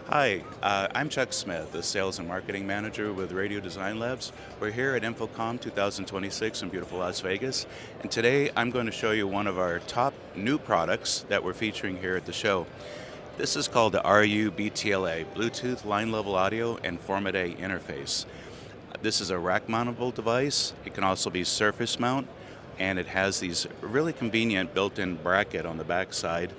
Hi, I'm Chuck Smith, the Sales and Marketing Manager with Radio Design Labs. We're here at InfoComm 2026 in beautiful Las Vegas, and today I'm going to show you one of our top new products that we're featuring here at the show. This is called the RU-BTLA, Bluetooth Line Level Audio and Format A interface. This is a rack-mountable device. It can also be surface mount, and it has these really convenient built-in bracket on the back side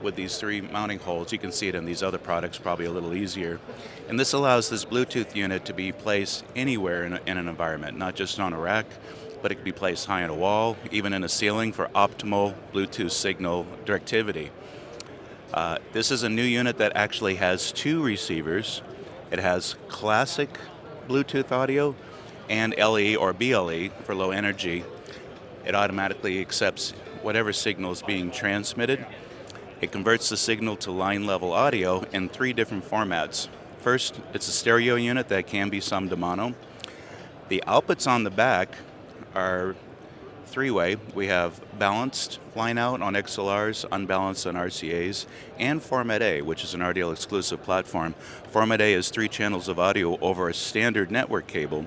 with these three mounting holes. You can see it in these other products probably a little easier. And this allows this Bluetooth unit to be placed anywhere in an environment, not just on a rack, but it can be placed high on a wall, even in a ceiling for optimal Bluetooth signal directivity. This is a new unit that actually has two receivers. It has classic Bluetooth audio and LE or BLE for low energy. It automatically accepts whatever signal is being transmitted. It converts the signal to line level audio in three different formats. First, it's a stereo unit that can be summed to mono. The outputs on the back are three-way. We have balanced line out on XLRs, unbalanced on RCAs, and Format A, which is an RDL exclusive platform. Format A is 3 channels of audio over a standard network cable,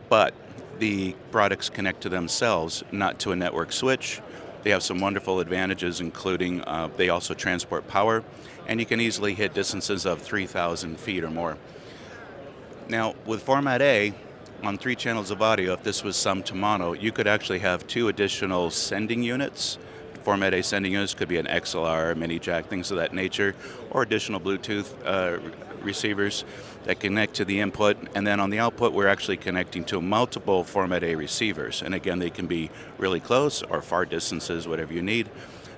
but the products connect to themselves, not to a network switch. They have some wonderful advantages, including they also transport power, and you can easily hit distances of 3,000 feet or more. Now, with Format A, on 3 channels of audio, if this was summed to mono, you could actually have 2 additional sending units. Format A sending units could be an XLR, mini jack, things of that nature, or additional Bluetooth receivers that connect to the input. And then on the output, we're actually connecting to multiple Format A receivers. And again, they can be really close or far distances, whatever you need.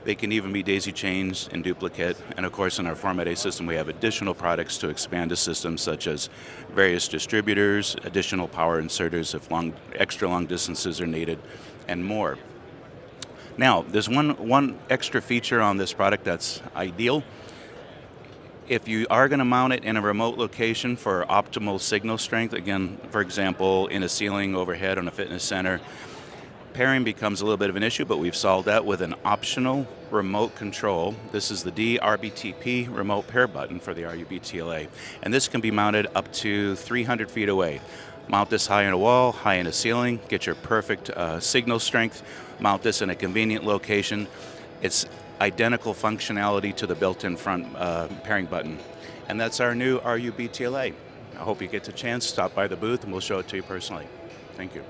They can even be daisy chains and duplicate. And of course, in our Format A system, we have additional products to expand the system, such as various distributors, additional power inserters if extra long distances are needed, and more. Now, there's one extra feature on this product that's ideal. If you are going to mount it in a remote location for optimal signal strength, again, for example, in a ceiling overhead on a fitness center, pairing becomes a little bit of an issue, but we've solved that with an optional remote control. This is the D-RBTP remote pair button for the RU-BTLA, and this can be mounted up to 300 feet away. Mount this high in a wall, high in a ceiling, get your perfect signal strength. Mount this in a convenient location. It's identical functionality to the built-in front pairing button. And that's our new RU-BTLA. I hope you get the chance, stop by the booth, and we'll show it to you personally. Thank you.